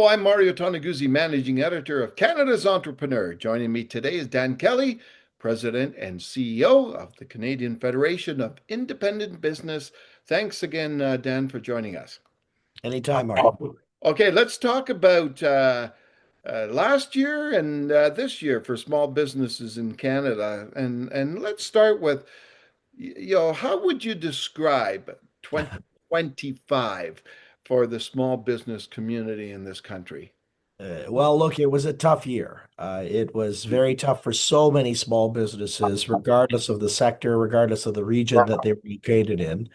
Hello, I'm Mario Toneguzzi, Managing Editor of Canada's Entrepreneur. Joining me today is Dan Kelly, President and CEO of the Canadian Federation of Independent Business. Thanks again, Dan, for joining us. Anytime, Mark. Okay, let's talk about last year and this year for small businesses in Canada. And let's start with, how would you describe 2025 for the small business community in this country? Well, look, it was a tough year. It was very tough for so many small businesses, regardless of the sector, regardless of the region that they were located in.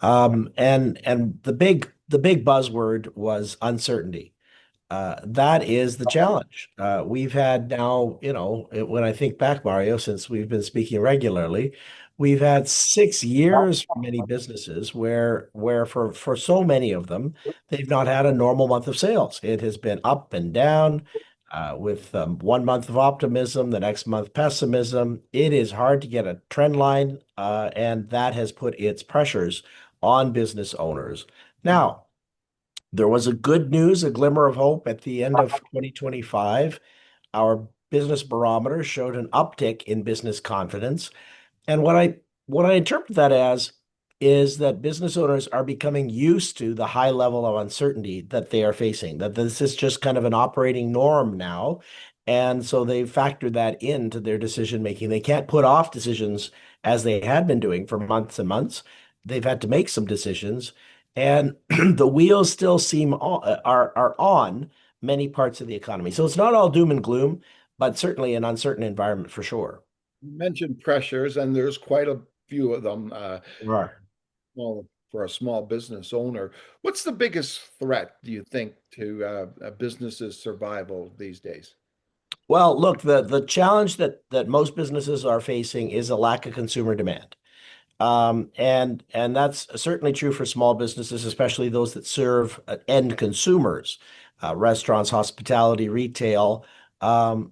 And the big buzzword was uncertainty. That is the challenge. We've had now, when I think back, Mario, since we've been speaking regularly, we've had 6 years for many businesses where for so many of them, they've not had a normal month of sales. It has been up and down, with 1 month of optimism, the next month pessimism. It is hard to get a trend line, and that has put its pressures on business owners. Now, there was a good news, a glimmer of hope at the end of 2025. Our business barometer showed an uptick in business confidence. And what I interpret that as is that business owners are becoming used to the high level of uncertainty that they are facing, that this is just kind of an operating norm now. And so they factor that into their decision making. They can't put off decisions as they had been doing for months and months. They've had to make some decisions, and the wheels still are on many parts of the economy. So it's not all doom and gloom, but certainly an uncertain environment for sure. You mentioned pressures, and there's quite a few of them. Right. Well, for a small business owner, what's the biggest threat, do you think, to a business's survival these days? Well, look, the challenge that most businesses are facing is a lack of consumer demand. And that's certainly true for small businesses, especially those that serve end consumers, restaurants, hospitality, retail.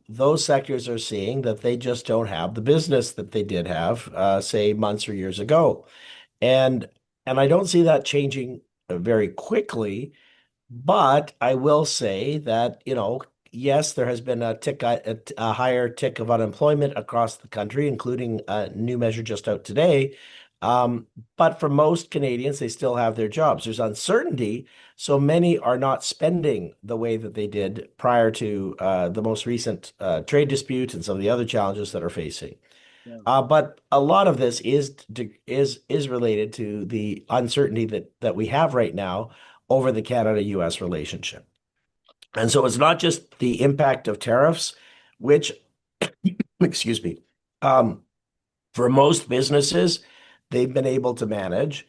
Those sectors are seeing that they just don't have the business that they did have, say, months or years ago. And and I don't see that changing very quickly, but I will say that, yes, there has been a higher tick of unemployment across the country, including a new measure just out today. But for most Canadians, they still have their jobs. There's uncertainty, so many are not spending the way that they did prior to the most recent trade dispute and some of the other challenges that are facing. Yeah. But a lot of this is related to the uncertainty that we have right now over the Canada-US relationship. And so it's not just the impact of tariffs, which, excuse me, um, for most businesses, they've been able to manage.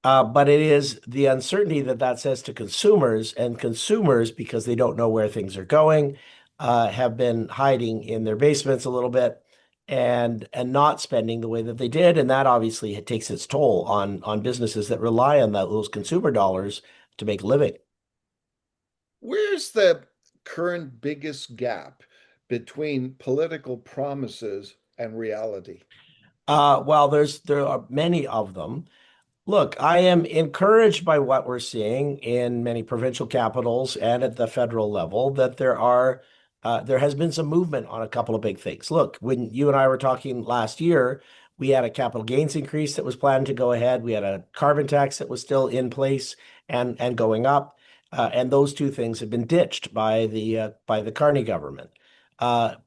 But it is the uncertainty that that says to consumers, and consumers, because they don't know where things are going, have been hiding in their basements a little bit and not spending the way that they did. And that obviously it takes its toll on businesses that rely on those consumer dollars to make a living. Where's the current biggest gap between political promises and reality? Well, there are many of them. Look, I am encouraged by what we're seeing in many provincial capitals and at the federal level that there has been some movement on a couple of big things. Look, when you and I were talking last year, we had a capital gains increase that was planned to go ahead. We had a carbon tax that was still in place and going up, and those two things have been ditched by the Carney government.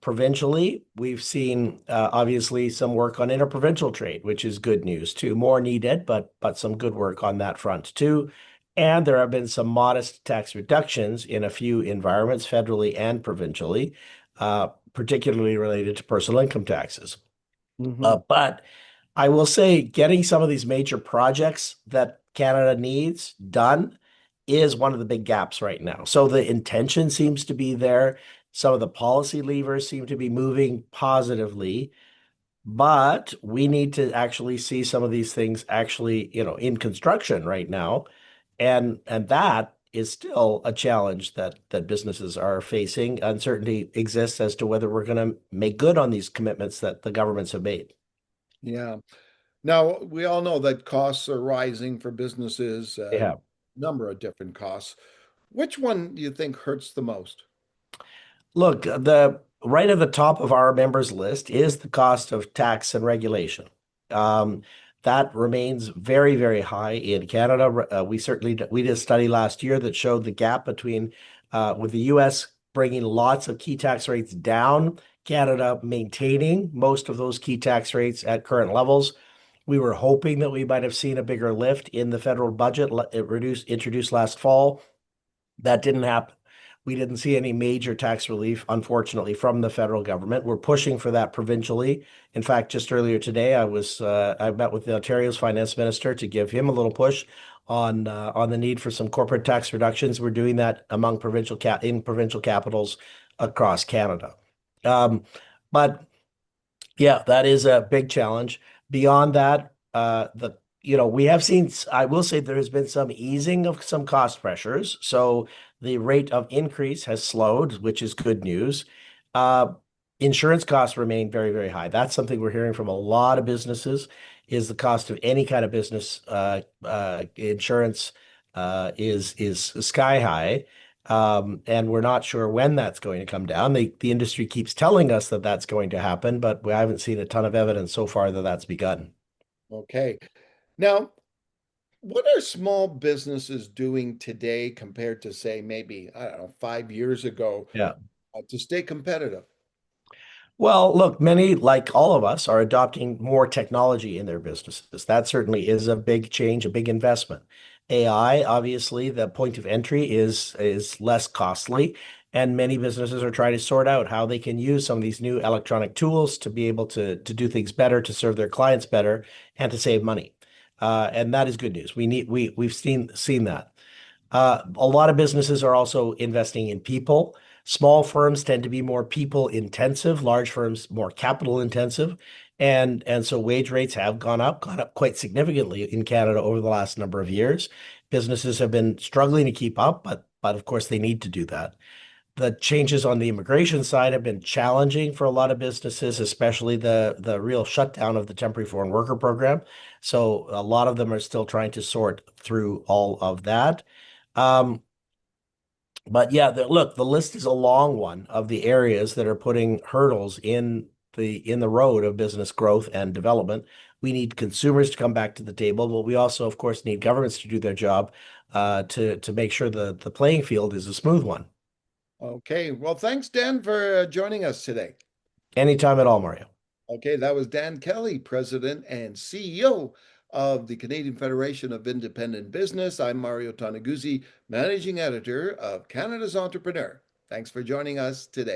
Provincially, we've seen obviously some work on interprovincial trade, which is good news too. More needed, but some good work on that front too. And there have been some modest tax reductions in a few environments, federally and provincially, particularly related to personal income taxes. Hmm. But I will say getting some of these major projects that Canada needs done is one of the big gaps right now. So the intention seems to be there. Some of the policy levers seem to be moving positively, but we need to actually see some of these things actually, in construction right now. And that is still a challenge that businesses are facing. Uncertainty exists as to whether we're going to make good on these commitments that the governments have made. Yeah. Now, we all know that costs are rising for businesses, Yeah. number of different costs. Which one do you think hurts the most? Look, the right at the top of our members list is the cost of tax and regulation. Um, that remains very, very high in Canada. We did a study last year that showed the gap between with the U.S. bringing lots of key tax rates down, Canada maintaining most of those key tax rates at current levels. We were hoping that we might have seen a bigger lift in the federal budget introduced last fall. That didn't happen. We didn't see any major tax relief, unfortunately, from the federal government. We're pushing for that provincially. In fact, just earlier today, I met with the Ontario's finance minister to give him a little push on the need for some corporate tax reductions. We're doing that among in provincial capitals across Canada. Um, but yeah, that is a big challenge. Beyond that, we have seen, I will say there has been some easing of some cost pressures. So the rate of increase has slowed, which is good news. Uh, Insurance costs remain very, very high. That's something we're hearing from a lot of businesses is the cost of any kind of business insurance is sky high. And we're not sure when that's going to come down. The industry keeps telling us that that's going to happen, but we haven't seen a ton of evidence so far that that's begun. Okay. Now, what are small businesses doing today compared to, say, maybe, I don't know, 5 years ago Yeah. to stay competitive? Well, look, many, like all of us, are adopting more technology in their businesses. That certainly is a big change, a big investment. AI, obviously, the point of entry is less costly, and many businesses are trying to sort out how they can use some of these new electronic tools to be able to do things better, to serve their clients better, and to save money. And that is good news. We've seen that. A lot of businesses are also investing in people. Small firms tend to be more people intensive, large firms more capital intensive. And so wage rates have gone up quite significantly in Canada over the last number of years. Businesses have been struggling to keep up, but of course they need to do that. The changes on the immigration side have been challenging for a lot of businesses, especially the real shutdown of the temporary foreign worker program. So a lot of them are still trying to sort through all of that. Um, but yeah, look, the list is a long one of the areas that are putting hurdles in the road of business growth and development. We need consumers to come back to the table, but we also, of course, need governments to do their job to make sure the playing field is a smooth one. Okay. Well, thanks, Dan, for joining us today. Anytime at all, Mario. Okay, that was Dan Kelly, President and CEO of the Canadian Federation of Independent Business. I'm Mario Toneguzzi, Managing Editor of Canada's Entrepreneur. Thanks for joining us today.